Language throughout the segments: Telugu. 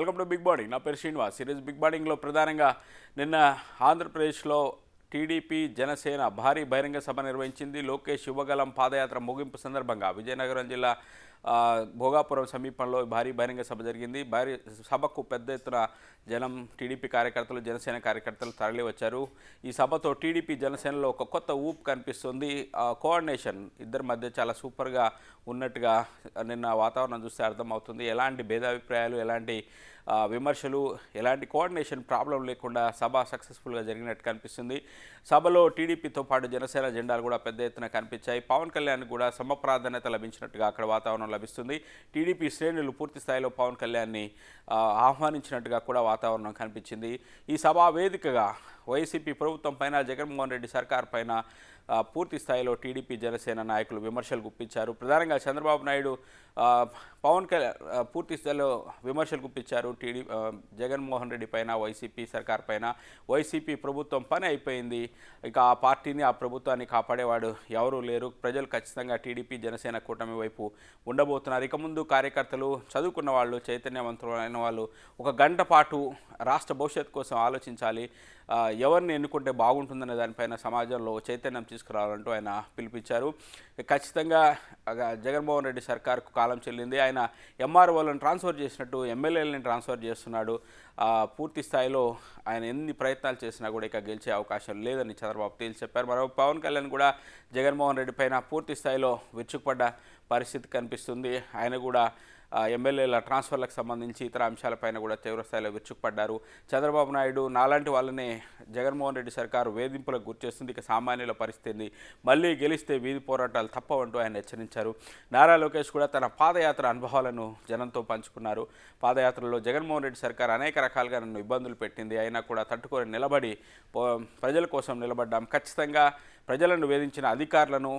Welcome to big body. నా పేరు శ్రీనివాస్. ఈరోజు బిగ్ బాడీలో ప్రధానంగా నిన్న ఆంధ్రప్రదేశ్లో టీడీపీ జనసేన భారీ బహిరంగ సభ నిర్వహించింది. లోకేష్ యువగలం పాదయాత్ర ముగింపు సందర్భంగా విజయనగరం జిల్లా భోగాపురం సమీపంలో భారీ బహిరంగ సభ జరిగింది. భారీ సభకు పెద్ద ఎత్తున జనం, టీడీపీ కార్యకర్తలు, జనసేన కార్యకర్తలు తరలి వచ్చారు. ఈ సభతో టీడీపీ జనసేనలో ఒక కొత్త ఊపు కనిపిస్తుంది. కోఆర్డినేషన్ ఇద్దరి మధ్య చాలా సూపర్గా ఉన్నట్టుగా నిన్న వాతావరణం చూస్తే అర్థమవుతుంది. ఎలాంటి భేదాభిప్రాయాలు, ఎలాంటి విమర్శలు, ఎలాంటి కోఆర్డినేషన్ ప్రాబ్లం లేకుండా సభ సక్సెస్ఫుల్గా జరిగినట్టు కనిపిస్తుంది. సభలో టీడీపీతో పాటు జనసేన జెండాలు కూడా పెద్ద ఎత్తున కనిపించాయి. పవన్ కళ్యాణ్ కూడా సమప్రాధాన్యత లభించినట్టుగా అక్కడ వాతావరణం లభిస్తుంది. టీడీపీ శ్రేణులు పూర్తి స్థాయిలో పవన్ కళ్యాణ్ని ఆహ్వానించినట్టుగా కూడా వాతావరణం కనిపించింది. ఈ సభా వేదికగా వైసీపీ ప్రభుత్వం పైన, జగన్మోహన్ రెడ్డి సర్కార్ పైన పూర్తి స్థాయిలో టీడీపీ జనసేన నాయకులు విమర్శలు గుప్పించారు. ప్రధానంగా చంద్రబాబు నాయుడు పవన్ కళ్యాణ్ పూర్తి స్థాయిలో విమర్శలు గుప్పించారు. జగన్మోహన్ రెడ్డి పైన, వైసీపీ సర్కార్ పైన. వైసీపీ ప్రభుత్వం పని అయిపోయింది, ఇక ఆ పార్టీని, ఆ ప్రభుత్వాన్ని కాపాడేవాడు ఎవరూ లేరు. ప్రజలు ఖచ్చితంగా టీడీపీ జనసేన కూటమి వైపు ఉండబోతున్నారు. ఇక ముందు కార్యకర్తలు, చదువుకున్న వాళ్ళు, చైతన్యవంతులైన వాళ్ళు ఒక గంట పాటు రాష్ట్ర భవిష్యత్తు కోసం ఆలోచించాలి. ఎవరిని ఎన్నుకుంటే బాగుంటుందనే దానిపైన సమాజంలో చైతన్యం తీసుకురావాలంటూ ఆయన పిలిపించారు. ఖచ్చితంగా జగన్మోహన్ రెడ్డి సర్కార్కు కాలం చెల్లింది. ఆయన ఎంఆర్ఓలను ట్రాన్స్ఫర్ చేసినట్టు ఎమ్మెల్యేలని ట్రాన్స్ఫర్ చేస్తున్నాడు. పూర్తి స్థాయిలో ఆయన ఎన్ని ప్రయత్నాలు చేసినా కూడా ఇక గెలిచే అవకాశం లేదని చంద్రబాబు తేల్చి చెప్పారు. మరో పవన్ కళ్యాణ్ కూడా జగన్మోహన్ రెడ్డి పైన పూర్తి స్థాయిలో విరుచుకుపడ్డ పరిస్థితి కనిపిస్తుంది. ఆయన కూడా ఎమ్మెల్యేల ట్రాన్స్ఫర్లకు సంబంధించి ఇతర అంశాలపైన కూడా తీవ్రస్థాయిలో విరుచుకుపడ్డారు. చంద్రబాబు నాయుడు నాలాంటి వాళ్ళనే జగన్మోహన్ రెడ్డి సర్కారు వేధింపులకు గురిచేస్తుంది, ఇక సామాన్యుల పరిస్థితి మళ్ళీ గెలిస్తే వీధి పోరాటాలు తప్పవంటూ ఆయన హెచ్చరించారు. నారా లోకేష్ కూడా తన పాదయాత్ర అనుభవాలను జనంతో పంచుకున్నారు. పాదయాత్రలో జగన్మోహన్ రెడ్డి సర్కారు అనేక రకాలుగా నన్ను ఇబ్బందులు పెట్టింది, అయినా కూడా తట్టుకొని నిలబడి ప్రజల కోసం నిలబడ్డాం. ఖచ్చితంగా ప్రజలను వేధించిన అధికారులను,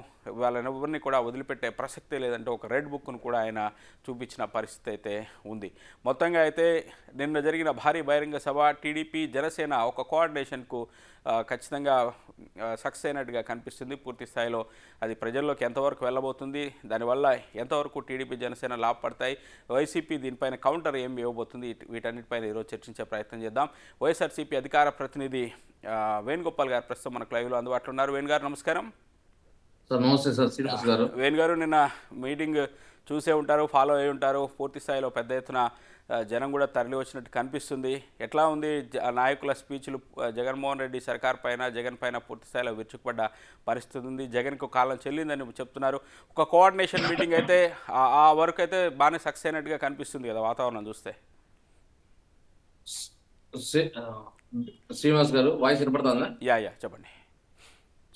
వాళ్ళని ఎవరిని కూడా వదిలిపెట్టే ప్రసక్తే లేదంటే ఒక రెడ్ బుక్ను కూడా ఆయన చూపించిన పరిస్థితి అయితే ఉంది. మొత్తంగా అయితే నిన్న జరిగిన భారీ బహిరంగ సభ టీడీపీ జనసేన ఒక కోఆర్డినేషన్కు ఖచ్చితంగా సక్సెస్ అయినట్టుగా కనిపిస్తుంది. పూర్తి స్థాయిలో అది ప్రజల్లోకి ఎంతవరకు వెళ్ళబోతుంది, దానివల్ల ఎంతవరకు టీడీపీ జనసేన లాభపడతాయి, వైసీపీ దీనిపైన కౌంటర్ ఏం ఇవ్వబోతుంది, వీటన్నిటిపైన ఈరోజు చర్చించే ప్రయత్నం చేద్దాం. వైఎస్ఆర్సీపీ అధికార ప్రతినిధి వేణుగోపాల్ గారు ప్రస్తుతం మనకు లైవ్లో అందుబాటులో ఉన్నారు. వేణు గారు నమస్కారం. సార్ నమస్తే సార్, శ్రీనివాస్ గారు. వేణు గారు, నిన్న మీటింగ్ చూసే ఉంటారు, ఫాలో అయి ఉంటారు. పూర్తి స్థాయిలో పెద్ద ఎత్తున జనం కూడా తరలి వచ్చినట్టు కనిపిస్తుంది. ఎట్లా ఉంది నాయకుల స్పీచ్లు? జగన్మోహన్ రెడ్డి సర్కార్ పైన, జగన్ పైన పూర్తి స్థాయిలో విరుచుకుపడ్డ పరిస్థితి ఉంది. జగన్కు కాలం చెల్లిందని చెప్తున్నారు. ఒక కోఆర్డినేషన్ మీటింగ్ అయితే ఆ వరకు అయితే బాగానే సక్సెస్ అయినట్టుగా కనిపిస్తుంది కదా వాతావరణం చూస్తే. శ్రీనివాస్ గారు, వాయిస్ వినపడుతుందా? యా చెప్పండి.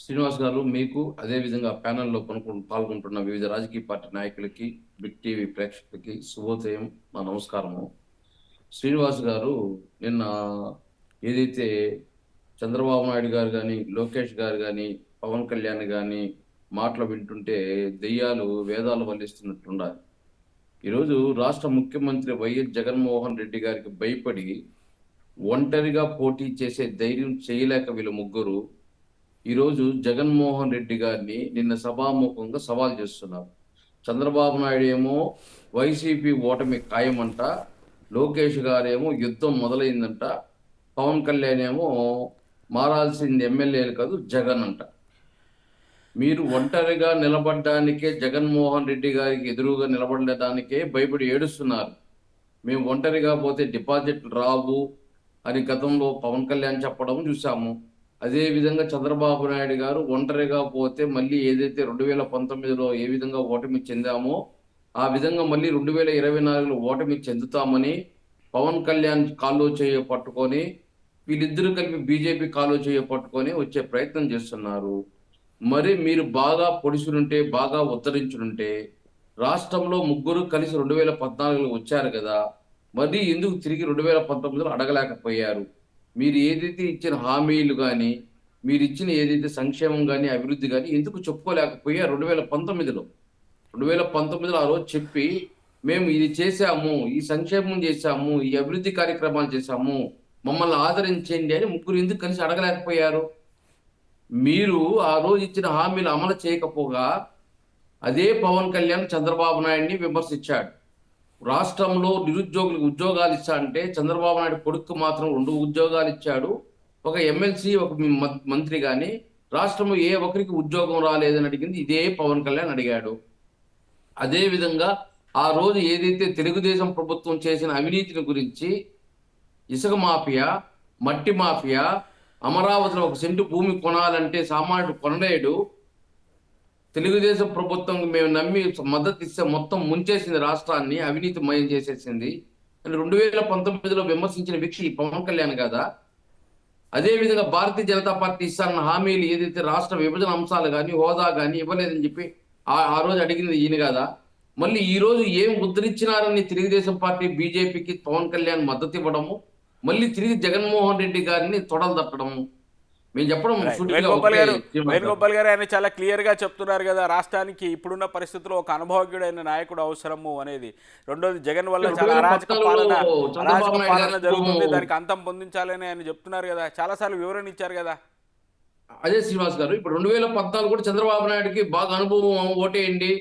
శ్రీనివాస్ గారు, మీకు అదే విధంగా ప్యానెల్లో పాల్గొంటున్న వివిధ రాజకీయ పార్టీ నాయకులకి, బిగ్ టీవీ ప్రేక్షకులకి శుభోదయం, మా నమస్కారము. శ్రీనివాస్ గారు, నిన్న ఏదైతే చంద్రబాబు నాయుడు గారు కానీ, లోకేష్ గారు కానీ, పవన్ కళ్యాణ్ కానీ మాటలు వింటుంటే దెయ్యాలు వేదాలు వల్లిస్తున్నట్లుండాలి. ఈరోజు రాష్ట్ర ముఖ్యమంత్రి వైఎస్ జగన్మోహన్ రెడ్డి గారికి భయపడి ఒంటరిగా పోటీ చేసే ధైర్యం చేయలేక వీళ్ళ ముగ్గురు ఈరోజు జగన్మోహన్ రెడ్డి గారిని నిన్న సభాముఖంగా సవాల్ చేస్తున్నారు. చంద్రబాబు నాయుడు ఏమో వైసీపీ ఓటమి ఖాయమంట, లోకేష్ గారేమో యుద్ధం మొదలైందంట, పవన్ కళ్యాణ్ ఏమో మారాల్సింది ఎమ్మెల్యేలు కాదు జగన్ అంట. మీరు ఒంటరిగా నిలబడడానికే, జగన్మోహన్ రెడ్డి గారికి ఎదురుగా నిలబడడానికే భయపడి ఏడుస్తున్నారు. మేము ఒంటరిగా పోతే డిపాజిట్లు రావు అని గతంలో పవన్ కళ్యాణ్ చెప్పడం చూసాము. అదే విధంగా చంద్రబాబు నాయుడు గారు ఒంటరిగా పోతే మళ్ళీ ఏదైతే 2019లో ఏ విధంగా ఓటమి చెందామో ఆ విధంగా మళ్ళీ 2024లో ఓటమి చెందుతామని పవన్ కళ్యాణ్ కాల్లో చేయ పట్టుకొని, వీళ్ళిద్దరూ కలిపి బీజేపీ కాల్లో చేయ పట్టుకొని వచ్చే ప్రయత్నం చేస్తున్నారు. మరి మీరు బాగా పొడిచునుంటే, బాగా ఉద్ధరించునుంటే, రాష్ట్రంలో ముగ్గురు కలిసి 2014లో వచ్చారు కదా, మరి ఎందుకు తిరిగి 2019లో అడగలేకపోయారు? మీరు ఏదైతే ఇచ్చిన హామీలు కానీ, మీరు ఇచ్చిన ఏదైతే సంక్షేమం కానీ, అభివృద్ధి కానీ ఎందుకు చెప్పుకోలేకపోయారు 2019లో? 2019లో ఆ రోజు చెప్పి, మేము ఇది చేశాము, ఈ సంక్షేమం చేశాము, ఈ అభివృద్ధి కార్యక్రమాలు చేశాము, మమ్మల్ని ఆదరించండి అని ముగ్గురు ఎందుకు కలిసి అడగలేకపోయారు? మీరు ఆ రోజు ఇచ్చిన హామీలు అమలు చేయకపోగా అదే పవన్ కళ్యాణ్ చంద్రబాబు నాయుడిని విమర్శించాడు. రాష్ట్రంలో నిరుద్యోగులకు ఉద్యోగాలు ఇచ్చా అంటే చంద్రబాబు నాయుడు కొడుకు మాత్రం 2 ఉద్యోగాలు ఇచ్చాడు. ఒక ఎమ్మెల్సీ, ఒక మంత్రి గాని రాష్ట్రంలో ఏ ఒక్కరికి ఉద్యోగం రాలేదని అడిగింది ఇదే పవన్ కళ్యాణ్ అడిగాడు. అదే విధంగా ఆ రోజు ఏదైతే తెలుగుదేశం ప్రభుత్వం చేసిన అవినీతిని గురించి, ఇసుక మాఫియా, మట్టి మాఫియా, అమరావతిలో 1 సెంటు భూమి కొనాలంటే సామాన్యుడు కొనలేడు. తెలుగుదేశం ప్రభుత్వం మేము నమ్మి మద్దతు ఇస్తే మొత్తం ముంచేసింది, రాష్ట్రాన్ని అవినీతిమయం చేసేసింది అని 2019లో విమర్శించిన వ్యక్తి పవన్ కళ్యాణ్ కదా. అదే విధంగా భారతీయ జనతా పార్టీ ఇస్తారన్న హామీలు ఏదైతే రాష్ట్ర విభజన అంశాలు కానీ, హోదా కానీ ఇవ్వలేదని చెప్పి ఆ రోజు అడిగింది ఈయన కదా. మళ్ళీ ఈ రోజు ఏం ఉద్ధరించినారని తెలుగుదేశం పార్టీ, బీజేపీకి పవన్ కళ్యాణ్ మద్దతు ఇవ్వడము, మళ్ళీ తిరిగి జగన్మోహన్ రెడ్డి గారిని తొడలు తట్టడము. మేము చెప్పడం సూటిగా ఒకటే శ్రీనివాస్ గారు. వేణుగోపాల్ గారు ఆయన చాలా క్లియర్గా చెప్తున్నారు కదా, రాష్ట్రానికి ఇప్పుడున్న పరిస్థితుల్లో ఒక అనుభవజ్ఞుడైన నాయకుడు అవసరము అనేది. రెండోది, జగన్ వల్ల చాలా అరాచక 2014 చంద్రబాబు నాయుడు పాలన జరుగుతుంది, గారు దానికి అంతం పొందించాలని ఆయన చెప్తున్నారు కదా, చాలాసార్లు వివరణ ఇచ్చారు కదా. అదే శ్రీనివాస్ గారు, ఇప్పుడు 2014 కూడా చంద్రబాబు నాయుడుకి బాగా అనుభవం, ఓటేయండి,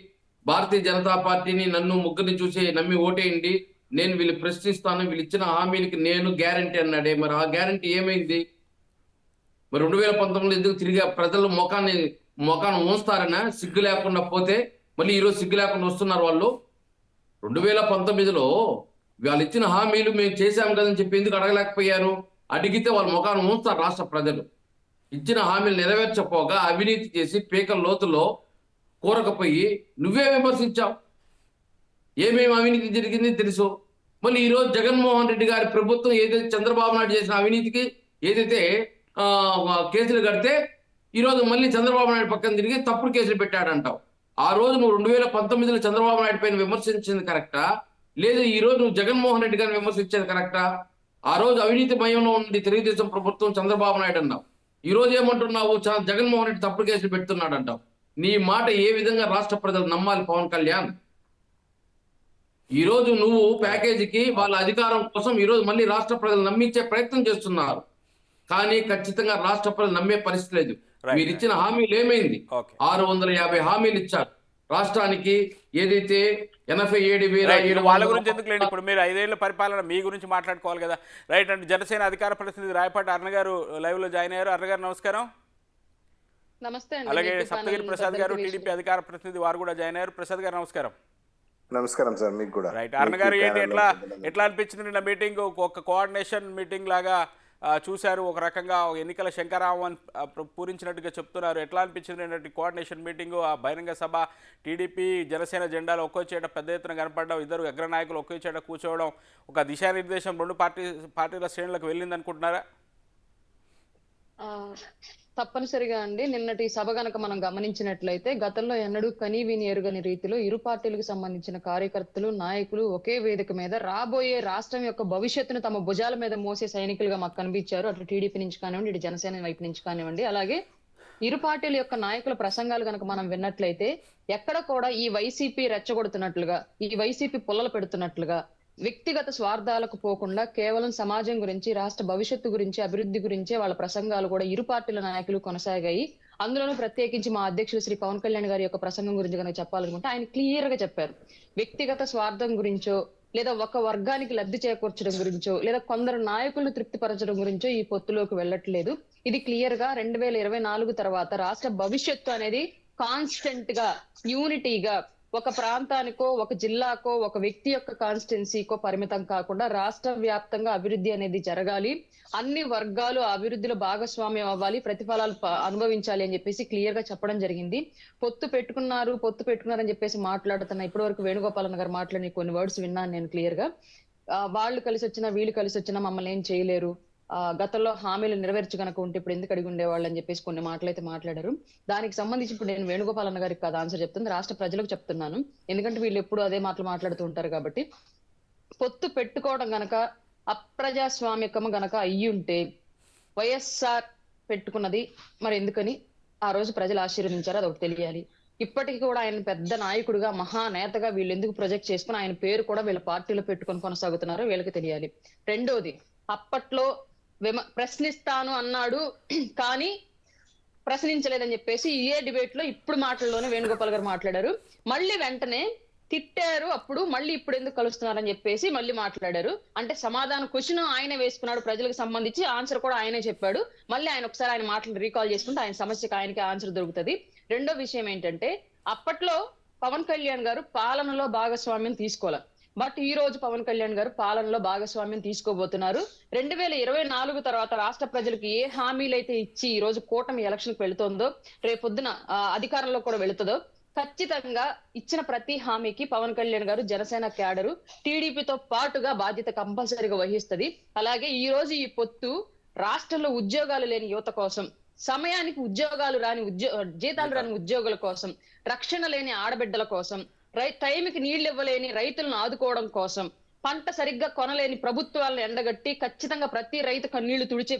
భారతీయ జనతా పార్టీని నన్ను ముగ్గురిని చూసి నమ్మి ఓటేయండి, నేను వీళ్ళు ప్రశ్నిస్తాను, వీళ్ళు ఇచ్చిన హామీలకి నేను గ్యారంటీ అన్నాడే. మరి ఆ గ్యారంటీ ఏమైంది? మరి 2019లో ఎందుకు తిరిగి ప్రజలు మొఖాన్ని ఉంచుతారనా? సిగ్గు లేకుండా పోతే మళ్ళీ ఈరోజు సిగ్గు లేకుండా వస్తున్నారు వాళ్ళు. 2019లో వాళ్ళు ఇచ్చిన హామీలు మేము చేశాం కదని చెప్పి ఎందుకు అడగలేకపోయారు? అడిగితే వాళ్ళ ముఖాన్ని ఉంచుతారు రాష్ట్ర ప్రజలు. ఇచ్చిన హామీలు నెరవేర్చకపోగా అవినీతి చేసి పీకల లోతులో కూరకపోయి నువ్వే విమర్శించావు. ఏమేమి అవినీతి జరిగింది తెలుసు. మళ్ళీ ఈరోజు జగన్మోహన్ రెడ్డి గారి ప్రభుత్వం ఏదైతే చంద్రబాబు నాయుడు చేసిన అవినీతికి ఏదైతే కేసులు కడితే ఈరోజు మళ్ళీ చంద్రబాబు నాయుడు పక్కన తిరిగి తప్పుడు కేసులు పెట్టాడంటావు. ఆ రోజు నువ్వు 2019లో చంద్రబాబు నాయుడు పైన విమర్శించింది కరెక్టా? లేదు ఈ రోజు నువ్వు జగన్మోహన్ రెడ్డి గారిని విమర్శించేది కరెక్టా? ఆ రోజు అవినీతి మయంలో ఉంది తెలుగుదేశం ప్రభుత్వం, చంద్రబాబు నాయుడు అన్నావు. ఈ రోజు ఏమంటున్నావు? జగన్మోహన్ రెడ్డి తప్పుడు కేసులు పెడుతున్నాడు అంటావు. నీ మాట ఏ విధంగా రాష్ట్ర ప్రజలు నమ్మాలి పవన్ కళ్యాణ్? ఈ రోజు నువ్వు ప్యాకేజీకి వాళ్ళ అధికారం కోసం ఈ రోజు మళ్ళీ రాష్ట్ర ప్రజలు నమ్మించే ప్రయత్నం చేస్తున్నారు. కానీ ఖచ్చితంగా రాష్ట్ర ప్రజలు నమ్మే పరిస్థితి లేదు. మీరు ఇచ్చిన హామీలు ఏమైంది? 650 హామీలు ఇచ్చారు రాష్ట్రానికి. ఏదైతే 87,000 వాళ్ళ గురించి ఎందుకు లేండి, ఇప్పుడు మీరు 5 ఏళ్ల పరిపాలన మీ గురించి మాట్లాడుకోవాలి కదా. రైట్ అండి. జనసేన అధికార ప్రతినిధి రాయపాటి అరుణ గారు లైవ్ లో జాయిన్ అయ్యారు. అరుణ గారు నమస్కారం. నమస్తే అండి. అలాగే సప్తగిరి ప్రసాద్ గారు టీడీపీ అధికార ప్రతినిధి, వారు కూడా జాయిన్ అయ్యారు. ప్రసాద్ గారు నమస్కారం. నమస్కారం సార్, మీకు కూడా. రైట్. అరుణ గారు, ఏంటి ఎట్లా అనిపించింది నిన్న మీటింగ్? ఒక కోఆర్డినేషన్ మీటింగ్ లాగా చూశారు, ఒక రకంగా ఎన్నికల శంకరామన్ పూరించినట్టుగా చెప్తున్నారు. ఎట్లా అనిపించింది కోఆర్డినేషన్ మీటింగు? ఆ బహిరంగ సభ, టీడీపీ జనసేన జెండాలు ఒక్కో చేట పెద్ద ఎత్తున కనపడడం, ఇద్దరు అగ్రనాయకులు ఒకే చేట కూర్చోవడం, ఒక దిశానిర్దేశం 2 పార్టీల శ్రేణులకు వెళ్ళింది అనుకుంటున్నారా? తప్పనిసరిగా అండి. నిన్నటి సభ గనక మనం గమనించినట్లయితే గతంలో ఎన్నడూ కనీ విని ఎరుగని రీతిలో ఇరు పార్టీలకు సంబంధించిన కార్యకర్తలు, నాయకులు ఒకే వేదిక మీద రాబోయే రాష్ట్రం యొక్క భవిష్యత్తును తమ భుజాల మీద మోసే సైనికులుగా మాకు కనిపించారు. అటు టీడీపీ నుంచి కానివ్వండి, ఇటు జనసేన వైపు నుంచి కానివ్వండి. అలాగే ఇరు పార్టీల యొక్క నాయకుల ప్రసంగాలు గనక మనం విన్నట్లయితే ఎక్కడ కూడా ఈ వైసీపీ రెచ్చగొడుతున్నట్లుగా, ఈ వైసీపీ పుల్లలు పెడుతున్నట్లుగా, వ్యక్తిగత స్వార్థాలకు పోకుండా కేవలం సమాజం గురించి, రాష్ట్ర భవిష్యత్తు గురించి, అభివృద్ధి గురించే వాళ్ళ ప్రసంగాలు కూడా ఇరు పార్టీల నాయకులు కొనసాగాయి. అందులోనూ ప్రత్యేకించి మా అధ్యక్షులు శ్రీ పవన్ కళ్యాణ్ గారి యొక్క ప్రసంగం గురించి కనుక చెప్పాలనుకుంటే ఆయన క్లియర్ గా చెప్పారు. వ్యక్తిగత స్వార్థం గురించో, లేదా ఒక వర్గానికి లబ్ధి చేకూర్చడం గురించో, లేదా కొందరు నాయకులను తృప్తిపరచడం గురించో ఈ పొత్తులోకి వెళ్ళట్లేదు. ఇది క్లియర్ గా 2024 తర్వాత రాష్ట్ర భవిష్యత్తు అనేది కాన్స్టెంట్ గా, యూనిటీగా, ఒక ప్రాంతానికో, ఒక జిల్లాకో, ఒక వ్యక్తి యొక్క కాన్స్టిట్యున్సీకో పరిమితం కాకుండా రాష్ట్ర వ్యాప్తంగా అభివృద్ధి అనేది జరగాలి. అన్ని వర్గాలు అభివృద్ధిలో భాగస్వామ్యం అవ్వాలి, ప్రతిఫలాలు అనుభవించాలి అని చెప్పేసి క్లియర్ గా చెప్పడం జరిగింది. పొత్తు పెట్టుకున్నారని చెప్పేసి మాట్లాడుతున్న ఇప్పటి వరకు వేణుగోపాలన్ గారు మాట్లాడిన కొన్ని వర్డ్స్ విన్నాను నేను క్లియర్ గా. వాళ్ళు కలిసి వచ్చినా వీళ్ళు కలిసి వచ్చినా మమ్మల్ని ఏం చేయలేరు, గతంలో హామీలు నెరవేర్చి కనుక ఉంటే ఇప్పుడు ఎందుకు అడిగి ఉండేవాళ్ళు అని చెప్పేసి కొన్ని మాటలు అయితే మాట్లాడారు. దానికి సంబంధించి ఇప్పుడు నేను వేణుగోపాలన్న గారికి కాదు ఆన్సర్ చెప్తుంది, రాష్ట్ర ప్రజలకు చెప్తున్నాను. ఎందుకంటే వీళ్ళు ఎప్పుడు అదే మాటలు మాట్లాడుతూ ఉంటారు కాబట్టి. పొత్తు పెట్టుకోవడం గనక అప్రజాస్వామికము గనక అయ్యుంటే వైఎస్ఆర్ పెట్టుకున్నది మరి ఎందుకని ఆ రోజు ప్రజలు ఆశీర్వదించారో అదొకటి తెలియాలి. ఇప్పటికీ కూడా ఆయన పెద్ద నాయకుడిగా, మహానేతగా వీళ్ళు ఎందుకు ప్రొజెక్ట్ చేసుకుని ఆయన పేరు కూడా వీళ్ళ పార్టీలో పెట్టుకొని కొనసాగుతున్నారో వీళ్ళకి తెలియాలి. రెండోది, అప్పట్లో ప్రశ్నిస్తాను అన్నాడు కానీ ప్రశ్నించలేదని చెప్పేసి ఏ డిబేట్ లో ఇప్పుడు మాటల్లోనే వేణుగోపాల్ గారు మాట్లాడారు. మళ్ళీ వెంటనే తిట్టారు అప్పుడు, మళ్ళీ ఇప్పుడు ఎందుకు కలుస్తున్నారని చెప్పేసి మళ్ళీ మాట్లాడారు. అంటే సమాధానం క్వశ్చన్ ఆయనే వేసుకున్నాడు, ప్రజలకు సంబంధించి ఆన్సర్ కూడా ఆయనే చెప్పాడు. మళ్ళీ ఆయన ఒకసారి ఆయన మాటలు రీకాల్ చేసుకుంటే ఆయన సమస్యకి ఆయనకి ఆన్సర్ దొరుకుతది. రెండో విషయం ఏంటంటే, అప్పట్లో పవన్ కళ్యాణ్ గారు పాలనలో భాగస్వామ్యం తీసుకోవాలి. బట్ ఈ రోజు పవన్ కళ్యాణ్ గారు పాలనలో భాగస్వామ్యం తీసుకోబోతున్నారు. 2024 తర్వాత రాష్ట్ర ప్రజలకు ఏ హామీలైతే ఇచ్చి ఈ రోజు కూటమి ఎలక్షన్ కి వెళుతోందో, రేపొద్దున అధికారంలో కూడా వెళుతుందో, ఖచ్చితంగా ఇచ్చిన ప్రతి హామీకి పవన్ కళ్యాణ్ గారు జనసేన క్యాడరు టీడీపీతో పాటుగా బాధ్యత కంపల్సరీగా వహిస్తది. అలాగే ఈ రోజు ఈ పొత్తు రాష్ట్రంలో ఉద్యోగాలు లేని యువత కోసం, సమయానికి ఉద్యోగాలు రాని జీతాలు రాని ఉద్యోగుల కోసం, రక్షణ లేని ఆడబిడ్డల కోసం, టైంకి నీళ్లు ఇవ్వలేని రైతులను ఆదుకోవడం కోసం, పంట సరిగ్గా కొనలేని ప్రభుత్వాలను ఎండగట్టి ఖచ్చితంగా ప్రతి రైతు కన్నీళ్లు తుడిచే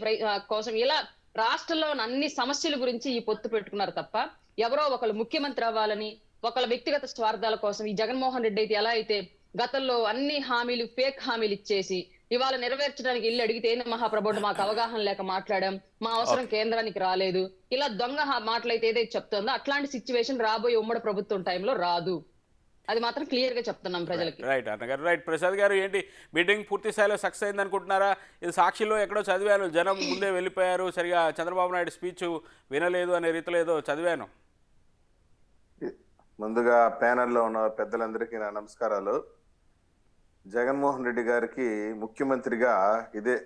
కోసం, ఇలా రాష్ట్రంలో ఉన్న అన్ని సమస్యల గురించి ఈ పొత్తు పెట్టుకున్నారు తప్ప, ఎవరో ఒకళ్ళు ముఖ్యమంత్రి అవ్వాలని, ఒకళ్ళ వ్యక్తిగత స్వార్థాల కోసం, ఈ జగన్మోహన్ రెడ్డి అయితే ఎలా అయితే గతంలో అన్ని హామీలు ఫేక్ హామీలు ఇచ్చేసి ఇవాళ నెరవేర్చడానికి ఇల్లు అడిగితే ఏంది మహాప్రభుడు మాకు అవగాహన లేక మాట్లాడాం, మా అవసరం కేంద్రానికి రాలేదు, ఇలా దొంగ మాటలైతే ఏదైతే చెప్తుందో అట్లాంటి సిచ్యువేషన్ రాబోయే ఉమ్మడి ప్రభుత్వం టైంలో రాదు. అది మాత్రం క్లియర్ గా చెప్తున్నాం ప్రజలకి. రైట్ అన్నగారు. రైట్ ప్రసాద్ గారు, ఏంటి మీటింగ్ పూర్తి స్థాయిలో సక్సెస్ అయింది అనుకుంటున్నారా? ఇది సాక్షిలో ఎక్కడో చదివాను, జనం ముందే వెళ్ళిపోయారు, సరిగా చంద్రబాబు నాయుడు స్పీచ్ వినలేదు అనే రీతిలో ఏదో చదివాను. ముందుగా ప్యానెల్లో ఉన్న పెద్దలందరికీ నా నమస్కారాలు. జగన్మోహన్ రెడ్డి గారికి ముఖ్యమంత్రిగా ఇదే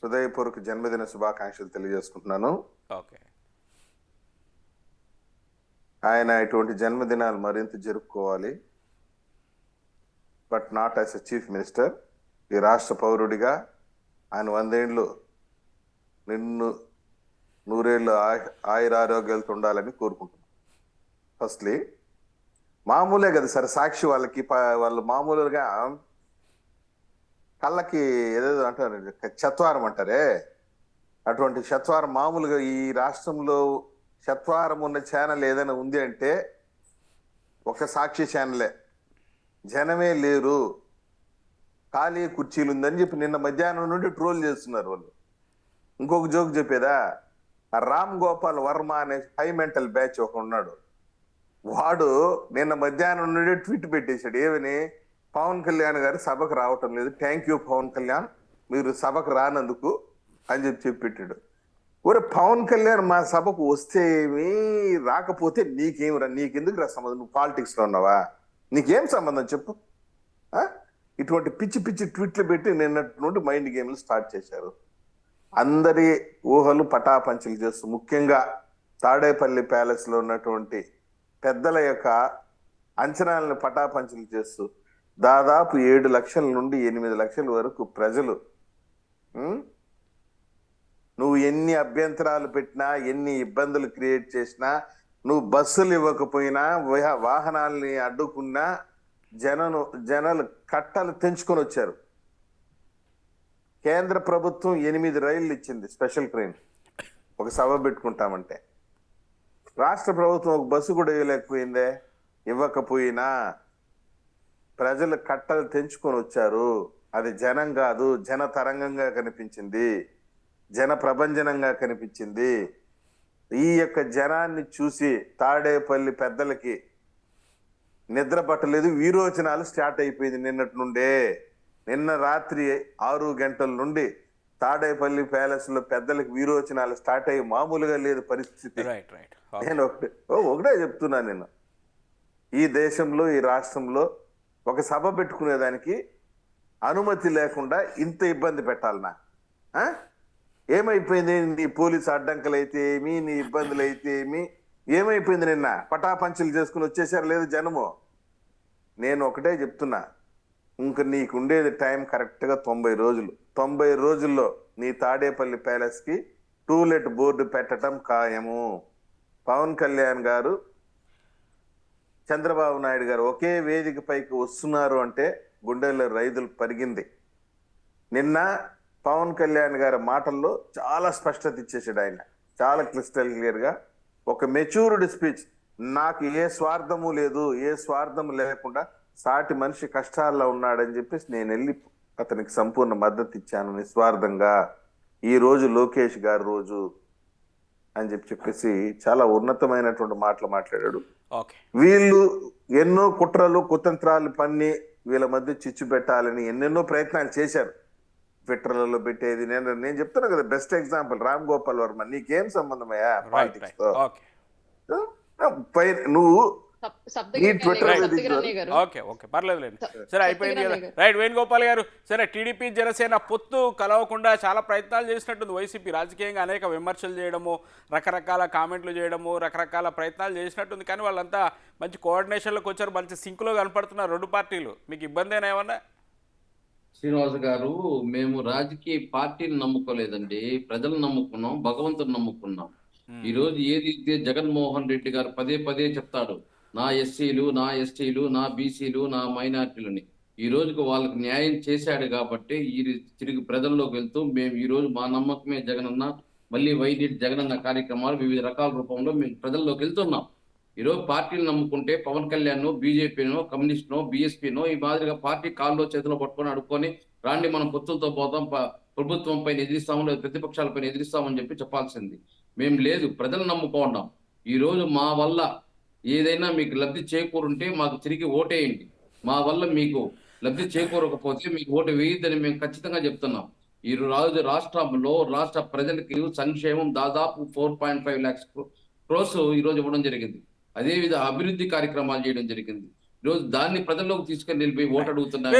హృదయపూర్వక జన్మదిన శుభాకాంక్షలు తెలియజేసుకుంటున్నాను. ఓకే. ఆయన ఇటువంటి జన్మదినాలు మరింత జరుపుకోవాలి. But not as a chief minister. ఈ రాష్ట్ర పౌరుడిగా ఆయన 100 ఏళ్ళు నిన్ను 100 ఏళ్ళు ఆయురారోగ్యాలతో ఉండాలని కోరుకుంటున్నాను. ఫస్ట్లీ మామూలే కదా సార్, సాక్షి వాళ్ళకి వాళ్ళు మామూలుగా కళ్ళకి ఏదేదో అంటారు, చత్వారం అంటారే, అటువంటి చత్వారం మామూలుగా ఈ రాష్ట్రంలో చత్వారం ఉన్న ఛానల్ ఏదైనా ఉంది అంటే ఒక సాక్షి ఛానలే. జనమే లేరు, ఖాళీ కుర్చీలు ఉందని చెప్పి నిన్న మధ్యాహ్నం నుండి ట్రోల్ చేస్తున్నారు వాళ్ళు. ఇంకొక జోక్ చెప్పేదా, ఆ రామ్ గోపాల్ వర్మ అనే హై మెంటల్ బ్యాచ్ ఒక ఉన్నాడు, వాడు నిన్న మధ్యాహ్నం నుండి ట్వీట్ పెట్టేశాడు. ఏమని, పవన్ కళ్యాణ్ గారు సభకు రావటం లేదు, థ్యాంక్ యూ పవన్ కళ్యాణ్ మీరు సభకు రానందుకు అని చెప్పి పెట్టాడు. ఒరే పవన్ కళ్యాణ్ మా సభకు వస్తే ఏమి, రాకపోతే నీకేమిరా, నీకెందుకు రా సంబంధం, నువ్వు పాలిటిక్స్ లో ఉన్నావా, నీకేం సంబంధం చెప్పు. ఇటువంటి పిచ్చి పిచ్చి ట్వీట్లు పెట్టి నిన్నటి నుండి మైండ్ గేమ్లు స్టార్ట్ చేశారు. అందరి ఊహలు పటాపంచలు చేస్తూ, ముఖ్యంగా తాడేపల్లి ప్యాలెస్ లో ఉన్నటువంటి పెద్దల యొక్క అంచనాలను పటాపంచలు చేస్తూ దాదాపు 7 లక్షల నుండి 8 లక్షల వరకు ప్రజలు, నువ్వు ఎన్ని అభ్యంతరాలు పెట్టినా, ఎన్ని ఇబ్బందులు క్రియేట్ చేసినా, నువ్వు బస్సులు ఇవ్వకపోయినా, వాహనాలని అడ్డుకున్నా జనాలు కట్టలు తెంచుకొని వచ్చారు. కేంద్ర ప్రభుత్వం 8 రైళ్లు ఇచ్చింది, స్పెషల్ ట్రైన్, ఒక సభ పెట్టుకుంటామంటే. రాష్ట్ర ప్రభుత్వం ఒక బస్సు కూడా ఇవ్వలేకపోయిందే. ఇవ్వకపోయినా ప్రజలు కట్టలు తెంచుకొని వచ్చారు. అది జనం కాదు, జన తరంగంగా కనిపించింది, జన ప్రభంజనంగా కనిపించింది. ఈ యొక్క జనాన్ని చూసి తాడేపల్లి పెద్దలకి నిద్ర పట్టలేదు, విరోచనాలు స్టార్ట్ అయిపోయింది నిన్నటి నుండే. నిన్న రాత్రి 6 గంటల నుండి తాడేపల్లి ప్యాలెస్ లో పెద్దలకు విరోచనాలు స్టార్ట్ అయ్యి మామూలుగా లేదు పరిస్థితి. నేను ఒకటే చెప్తున్నా, నేను ఈ దేశంలో ఈ రాష్ట్రంలో ఒక సభ పెట్టుకునేదానికి అనుమతి లేకుండా ఇంత ఇబ్బంది పెట్టాలనా? ఏమైపోయింది? నీ పోలీసు అడ్డంకులు అయితే ఏమి, నీ ఇబ్బందులు అయితే ఏమి, ఏమైపోయింది? నిన్న పటాపంచలు చేసుకుని వచ్చేసారు లేదు జనము. నేను ఒకటే చెప్తున్నా, ఇంక నీకుండేది టైం కరెక్ట్గా 90 రోజులు. 90 రోజుల్లో నీ తాడేపల్లి ప్యాలెస్కి టూలెట్ బోర్డు పెట్టడం ఖాయము. పవన్ కళ్యాణ్ గారు, చంద్రబాబు నాయుడు గారు ఒకే వేదిక పైకి వస్తున్నారు అంటే గుండెల్లో రైతులు పరిగింది. నిన్న పవన్ కళ్యాణ్ గారి మాటల్లో చాలా స్పష్టత ఇచ్చేసాడు ఆయన, చాలా క్లిస్టల్ క్లియర్గా. ఒక మెచ్యూర్డ్ స్పీచ్, నాకు ఏ స్వార్థము లేదు, ఏ స్వార్థము లేకుండా సాటి మనిషి కష్టాల్లో ఉన్నాడని చెప్పేసి నేను వెళ్ళి అతనికి సంపూర్ణ మద్దతు ఇచ్చాను నిస్వార్థంగా. ఈ రోజు లోకేష్ గారి రోజు, అని చెప్పేసి చాలా ఉన్నతమైనటువంటి మాటలు మాట్లాడాడు. ఓకే. వీళ్ళు ఎన్నో కుట్రలు కుతంత్రాలు పన్ని వీళ్ళ మధ్య చిచ్చు పెట్టాలని ఎన్నెన్నో ప్రయత్నాలు చేశారు. ట్విట్టర్లలో పెట్టేది నేను చెప్తున్నా కదా, బెస్ట్ ఎగ్జాంపుల్ రామ్ గోపాల్ వర్మ. నీకేం సంబంధమయ్యా పాలిటిక్స్ తో? నువ్వు ఓకే ఓకే పర్లేదులేండి. సరే అయిపోయింది కదా. రైట్ వేణుగోపాల్ గారు, సరే టీడీపీ జనసేన పొత్తు కలవకుండా చాలా ప్రయత్నాలు చేసినట్టుంది వైసీపీ. రాజకీయంగా అనేక విమర్శలు చేయడము, రకరకాల కామెంట్లు చేయడము, రకరకాల ప్రయత్నాలు చేసినట్టుంది. కానీ వాళ్ళంతా మంచి కోఆర్డినేషన్లోకి వచ్చారు, మంచి సింక్లో కనపడుతున్నారు రెండు పార్టీలు. మీకు ఇబ్బంది అయినా ఏమన్నా? శ్రీనివాస్ గారు, మేము రాజకీయ పార్టీని నమ్ముకోలేదండి, ప్రజలను నమ్ముకున్నాం, భగవంతుని నమ్ముకున్నాం. ఈ రోజు ఏదైతే జగన్మోహన్ రెడ్డి గారు పదే పదే చెప్తాడు, నా ఎస్సీలు, నా ఎస్టీలు, నా బీసీలు, నా మైనార్టీలని, ఈ రోజుకు వాళ్ళకి న్యాయం చేశాడు కాబట్టి ఈ తిరిగి ప్రజల్లోకి వెళ్తూ మేము ఈ రోజు మా నమ్మకమే జగనన్న, మళ్ళీ వైద్యుడి జగనన్న కార్యక్రమాలు వివిధ రకాల రూపంలో మేము ప్రజల్లోకి వెళ్తున్నాం. ఈరోజు పార్టీలు నమ్ముకుంటే పవన్ కళ్యాణ్ బీజేపీనో కమ్యూనిస్ట్నో బీఎస్పీనో ఈ మాదిరిగా పార్టీ కాల్లో చేతిలో పట్టుకొని అడుక్కొని రాండి మనం పొత్తులతో పోతాం, ప్రభుత్వం పైన ఎదిరిస్తాము లేదా ప్రతిపక్షాలపైన ఎదిరిస్తామని చెప్పి చెప్పాల్సింది. మేము లేదు, ప్రజలు నమ్ముకోండాం. ఈ రోజు మా వల్ల ఏదైనా మీకు లబ్ధి చేకూరుంటే మాకు తిరిగి ఓటేయండి, మా వల్ల మీకు లబ్ధి చేకూరకపోతే మీకు ఓటు వేయద్దని మేము ఖచ్చితంగా చెప్తున్నాం. ఈ రోజు రాష్ట్రంలో రాష్ట్ర ప్రజలకి సంక్షేమం దాదాపు 4.5 lakhs crores ఈ రోజు ఇవ్వడం జరిగింది. అదే విధంగా అభివృద్ధి కార్యక్రమాలు చేయడం జరిగింది. ఈ రోజు దాన్ని ప్రజల్లోకి తీసుకొని వెళ్ళిపోయి ఓటు అడుగుతున్నాం.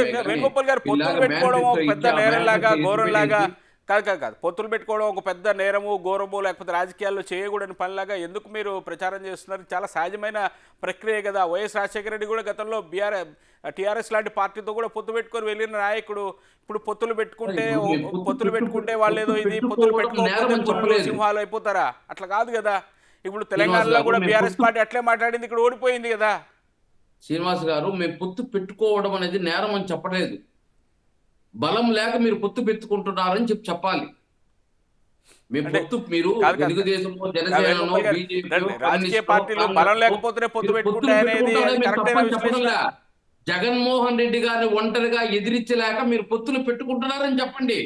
కాదు పొత్తులు పెట్టుకోవడం ఒక పెద్ద నేరము, ఘోరము, లేకపోతే రాజకీయాల్లో చేయకూడని పనిలాగా ఎందుకు మీరు ప్రచారం చేస్తున్నారు? చాలా సహజమైన ప్రక్రియ కదా. వైఎస్ రాజశేఖర రెడ్డి కూడా గతంలో టీఆర్ఎస్ లాంటి పార్టీతో కూడా పొత్తు పెట్టుకొని వెళ్ళిన నాయకుడు. ఇప్పుడు పొత్తులు పెట్టుకుంటే వాళ్ళు ఏదో ఇది పొత్తులు పెట్టుకోకపోతే సింహాలు అయిపోతారా? అట్లా కాదు కదా. ఇప్పుడు తెలంగాణలో కూడా బీఆర్ఎస్ పార్టీ అట్లే మాట్లాడింది, ఇక్కడ ఓడిపోయింది కదా. శ్రీనివాస్ గారు, మేము పొత్తు పెట్టుకోవడం అనేది నేరం అని చెప్పలేదు, బలం లేక మీరు పొత్తు పెట్టుకుంటున్నారని చెప్పాలి. మేము పొత్తు మీరు తెలుగుదేశంలో జనసేనలో రాజకీయ పార్టీలు బలం లేకపోతేనే పొత్తు పెట్టుకుంటాయనేది జగన్మోహన్ రెడ్డి గారిని ఒంటరిగా ఎదిరించలేక మీరు పొత్తులు పెట్టుకుంటున్నారని చెప్పండి,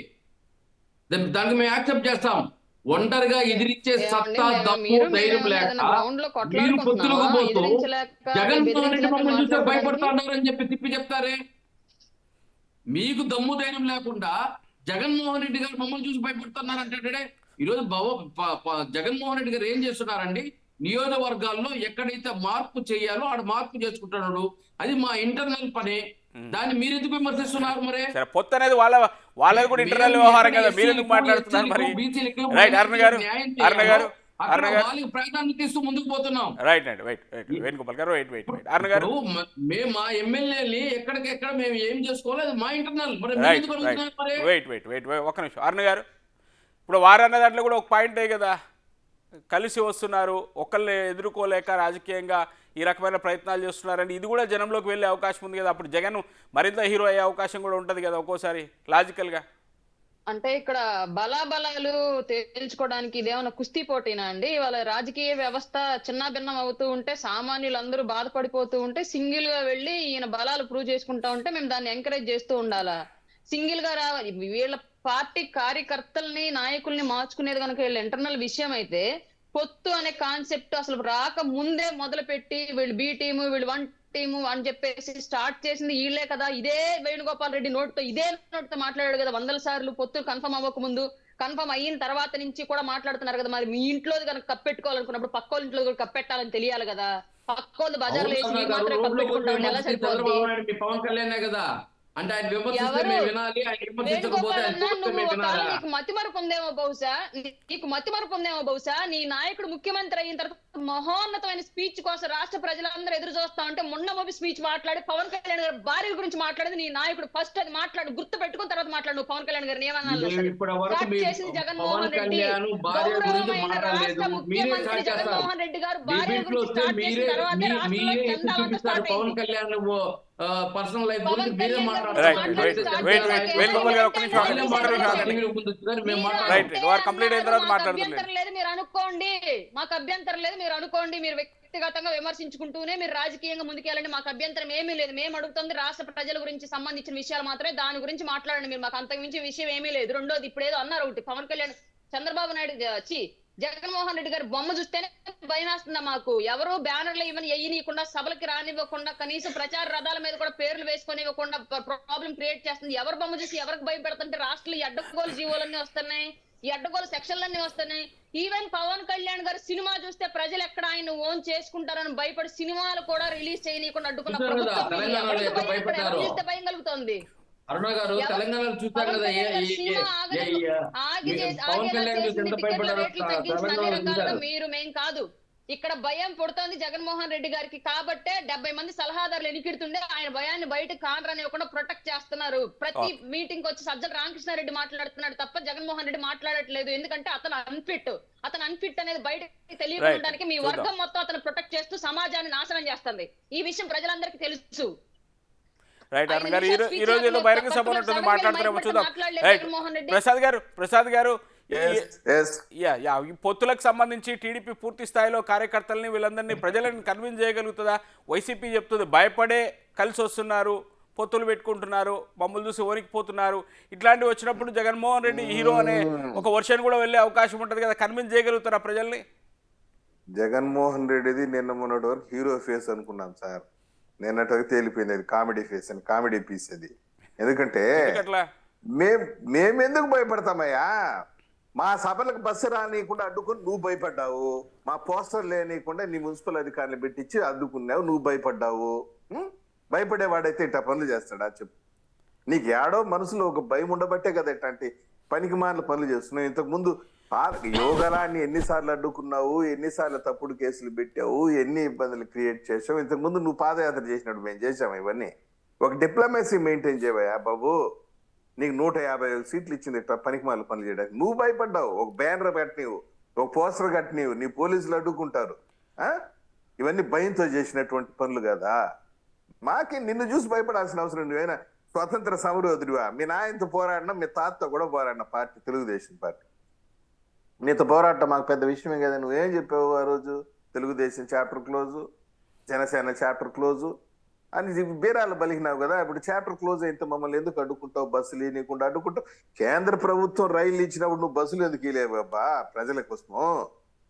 దానికి మేము యాక్సెప్ట్ చేస్తాం. ఒంటరిగా ఎదిరించే సత్తా దమ్ము ధైర్యం లేక మీరు పొత్తులకు పోతూ జగన్మోహన్ రెడ్డి మమ్మల్ని చూస్తే భయపడుతున్నారని చెప్పి తిప్పి చెప్తారే. మీకు దమ్ము ధైర్యం లేకుండా జగన్మోహన్ రెడ్డి గారు మమ్మల్ని చూసి భయపడుతున్నారంటే ఈరోజు జగన్మోహన్ రెడ్డి గారు ఏం చేస్తున్నారండి? నియోజకవర్గాల్లో ఎక్కడైతే మార్పు చేయాలో ఆడ మార్పు చేసుకుంటున్నాడు, అది మా ఇంటర్నల్ పని. దాన్ని మీరు ఎందుకు విమర్శిస్తున్నారు? మరి పొత్తు అనేది వాళ్ళది కూడా ఇంటర్నల్ వ్యవహారం కదా, మీరు ఎందుకు మాట్లాడుతున్నారు? మరి రైట్ అరుణ గారు ప్రాధాన్యత ఇస్తూ ముందుకు పోతున్నాం. రైట్ అండి, వేణుగోపాల్ గారు వెయిట్ అరుణ గారు, మేము మా ఎమ్మెల్యేని ఎక్కడికెక్కడ మేము ఏం చేసుకోలేదు, మా ఇంటర్నల్. వెయిట్ ఒక్క నిమిషం అరుణ గారు. ఇప్పుడు వారన్న దాంట్లో కూడా ఒక పాయింటే కదా, కలిసి వస్తున్నారు, ఒకళ్ళని ఎదుర్కోలేక రాజకీయంగా ఈ రకమైన ప్రయత్నాలు చేస్తున్నారండి. ఇది కూడా జనంలోకి వెళ్ళే అవకాశం ఉంది కదా. అప్పుడు జగన్ మరింత హీరో అయ్యే అవకాశం కూడా ఉంటుంది కదా ఒక్కోసారి లాజికల్గా. అంటే ఇక్కడ బలాబలాలు తేల్చుకోవడానికి ఇదేమన్నా కుస్తీ పోటీనా అండి? వాళ్ళ రాజకీయ వ్యవస్థ చిన్న భిన్నం అవుతూ ఉంటే, సామాన్యులందరూ బాధపడిపోతూ ఉంటే, సింగిల్ గా వెళ్ళి ఈయన బలాలు ప్రూవ్ చేసుకుంటా ఉంటే మేము దాన్ని ఎంకరేజ్ చేస్తూ ఉండాలా? సింగిల్ గా వీళ్ళ పార్టీ కార్యకర్తల్ని నాయకుల్ని మార్చుకునేది కనుక వీళ్ళ ఇంటర్నల్ విషయం అయితే, పొత్తు అనే కాన్సెప్ట్ అసలు రాక ముందే మొదలు పెట్టి వీళ్ళు బి టీము వీళ్ళు 1 టీము అని చెప్పేసి స్టార్ట్ చేసింది వీళ్ళే కదా. ఇదే వేణుగోపాల్ రెడ్డి ఇదే నోటితో మాట్లాడాడు కదా 100 సార్లు. పొత్తు కన్ఫర్మ్ అవ్వక ముందు, కన్ఫర్మ్ అయిన తర్వాత నుంచి కూడా మాట్లాడుతున్నారు కదా. మరి మీ ఇంట్లో కనుక కప్పెట్టుకోవాలనుకున్నప్పుడు పక్క వాళ్ళ ఇంట్లో కూడా కప్పెట్టాలని తెలియాలి కదా. పక్క వాళ్ళు బజార్లో వేసి మీ మాత్రమే కప్పెట్టుకుంటామని ఎలా సరిపోతుంది? పవన్ కళ్యాణ్ కదా అంటే ఆయన విమర్శిస్తే మేము వినాలి, ఆయన విమర్శించకపోతే నీకు మతిమరుపు ఉందేమో బహుశా. నీ నాయకుడు ముఖ్యమంత్రి అయిన తర్వాత మహోన్నతమైన స్పీచ్ కోసం రాష్ట్ర ప్రజలందరూ ఎదురు చూస్తా ఉంటే మొన్న మొబి స్పీచ్ మాట్లాడి పవన్ కళ్యాణ్ గారి భార్య గురించి మాట్లాడేది నీ నాయకుడు. ఫస్ట్ అది మాట్లాడు, గుర్తు పెట్టుకున్న తర్వాత మాట్లాడు. నువ్వు పవన్ కళ్యాణ్ గారిని ఏమన్నా చేసింది జగన్మోహన్ రెడ్డి, గౌరవమైన రాష్ట్ర ముఖ్యమంత్రి జగన్మోహన్ రెడ్డి గారు భార్య గురించి స్టార్ట్ చేసిన తర్వాత రాష్ట్రంలో చందాలంతా స్టార్ట్ అయింది. పవన్ కళ్యాణ్ పర్సనల్ లైఫ్ గురించి మీరే మీరు అనుకోండి, మాకు అభ్యంతరం లేదు, మీరు అనుకోండి. మీరు వ్యక్తిగతంగా విమర్శించుకుంటూనే మీరు రాజకీయంగా ముందుకెళ్ళండి, మాకు అభ్యంతరం ఏమీ లేదు. మేము అడుగుతుంది రాష్ట్ర ప్రజల గురించి సంబంధించిన విషయాలు మాత్రమే, దాని గురించి మాట్లాడండి మీరు. మాకు అంతకు మించి విషయం ఏమీ లేదు. రెండోది, ఇప్పుడు ఏదో అన్నారు ఒకటి, పవన్ కళ్యాణ్ చంద్రబాబు నాయుడు జగన్మోహన్ రెడ్డి గారి బొమ్మ చూస్తేనే భయం వేస్తుందా మాకు? ఎవరు బ్యానర్లు ఇవన్నీ వేయనీయకుండా, సభలకి రానివ్వకుండా, కనీసం ప్రచార రథాల మీద కూడా పేర్లు వేసుకొనివ్వకుండా ప్రాబ్లం క్రియేట్ చేస్తుంది. ఎవరి బొమ్మ చూసి ఎవరికి భయపెడుతుంటే రాష్ట్రంలో ఈ అడ్డగోలు జీవోలన్నీ వస్తున్నాయి, ఈ అడ్డగోలు సెక్షన్లన్నీ వస్తున్నాయి. ఈవెన్ పవన్ కళ్యాణ్ గారు సినిమా చూస్తే ప్రజలు ఎక్కడ ఆయన ఓన్ చేసుకుంటారని భయపడి సినిమాలు కూడా రిలీజ్ చేయనీయకుండా అడ్డుకున్న చూశారు కదా, ప్రభుత్వం ఇది. తెలంగాణలో ఎవరికి ఎంత భయం? ఇప్పుడు ఎవరు భయపడ్డారో. చూస్తే భయం కలుగుతుంది? అరుణ గారు, ఎవరు- తెలంగాణలో చూసాం పవన్ కదా, కళ్యాణ్ గారు సినిమా పవన్ కళ్యాణ్ చూసి ఎంత భయపడ్డారో రేట్లు తగ్గించిన అన్ని తెలంగాణలో రకాలుగా చూసారు. మీరు మేం కాదు. ఇక్కడ భయం పుడుతోంది జగన్మోహన్ రెడ్డి గారికి కాబట్టే 70 మంది సలహాదారులు ఎనికిడుతుండే ఆయన భయాన్ని బయటకు కానరానివ్వకుండా ప్రొటెక్ట్ చేస్తున్నారు. ప్రతి మీటింగ్ వచ్చి సజ్జల రామకృష్ణారెడ్డి మాట్లాడుతున్నాడు తప్ప జగన్మోహన్ రెడ్డి మాట్లాడట్లేదు. ఎందుకంటే అతను అన్ఫిట్ అనేది బయటకు తెలియకుండానికి మీ వర్గం మొత్తం అతను ప్రొటెక్ట్ చేస్తూ సమాజాన్ని నాశనం చేస్తుంది. ఈ విషయం ప్రజలందరికీ తెలుసు. రైట్ అరుణ్ గారు, ఈ రోజు ఏదో బహిరంగ సభ ఉంటుంది, మాట్లాడుతున్నామో చూద్దాం. రైట్ ప్రసాద్ గారు ఈ పొత్తులకు సంబంధించి టీడీపీ పూర్తి స్థాయిలో కార్యకర్తల్ని వీళ్ళందరినీ ప్రజలను కన్విన్స్ చేయగలుగుతుందా? వైసీపీ చెప్తుంది భయపడే కలిసి వస్తున్నారు, పొత్తులు పెట్టుకుంటున్నారు, మమ్మల్ని చూసి వణికిపోతున్నారు. ఇట్లాంటివి వచ్చినప్పుడు జగన్మోహన్ రెడ్డి హీరో అనే ఒక వర్షన్ కూడా వెళ్ళే అవకాశం ఉంటుంది కదా, కన్విన్స్ చేయగలుగుతారా ప్రజల్ని? జగన్మోహన్ రెడ్డిది నిన్న మొన్నటి వరకు హీరో ఫేస్ అనుకున్నాం సార్. నిన్నటి వరకు తేలిపోయింది అది కామెడీ ఫేస్ అని, కామెడీ పీస్ అది. ఎందుకంటే అట్లా మేమెందుకు భయపడతామయ్యా? మా సభలకు బస్సు రానియకుండా అడ్డుకుని నువ్వు భయపడ్డావు, మా పోస్టర్ లేనియకుండా నీ మున్సిపల్ అధికారులు పెట్టించి అడ్డుకున్నావు, నువ్వు భయపడ్డావు. భయపడేవాడైతే ఇట్లా పనులు చేస్తాడా చెప్పు? నీకు ఏడో మనసులో ఒక భయం ఉండబట్టే కదా ఇట్లాంటి పనికి మాలిన పనులు చేస్తున్నావు. ఇంతకు ముందు యోగాలాన్ని ఎన్నిసార్లు అడ్డుకున్నావు, ఎన్నిసార్లు తప్పుడు కేసులు పెట్టావు, ఎన్ని ఇబ్బందులు క్రియేట్ చేసావు. ఇంతకు ముందు నువ్వు పాదయాత్ర చేసినట్టు మేము చేసాము ఇవన్నీ. ఒక డిప్లొమసీ మెయింటైన్ చేయవయ్యా బాబు. నీకు 150 సీట్లు ఇచ్చింది ఇట్లా పనికి మాలిన పనులు చేయడానికి. నువ్వు భయపడ్డావు. ఒక బ్యానర్ కట్టినవు, ఒక పోస్టర్ కట్టినవు, నీ పోలీసులు అడ్డుకుంటారు. ఇవన్నీ భయంతో చేసినటువంటి పనులు కదా. మాకి నిన్ను చూసి భయపడాల్సిన అవసరం. నువ్వైనా స్వతంత్ర సమరయోధుడివా? మీ నాయనతో పోరాడినా, మీ తాతతో కూడా పోరాడిన పార్టీ తెలుగుదేశం పార్టీ. నీతో పోరాటం మాకు పెద్ద విషయమే కదా. నువ్వేం చెప్పావు ఆ రోజు? Telugu Desam chapter close, Janasena chapter close అని బీరాలు బలిగినావు కదా. ఇప్పుడు చాప్టర్ క్లోజ్ అయితే మమ్మల్ని ఎందుకు అడ్డుకుంటావు? బస్సులు నీకుండా అడ్డుకుంటావు. కేంద్ర ప్రభుత్వం రైళ్లు ఇచ్చినప్పుడు నువ్వు బస్సులు ఎందుకు ఇలేవు అబ్బా ప్రజల కోసము?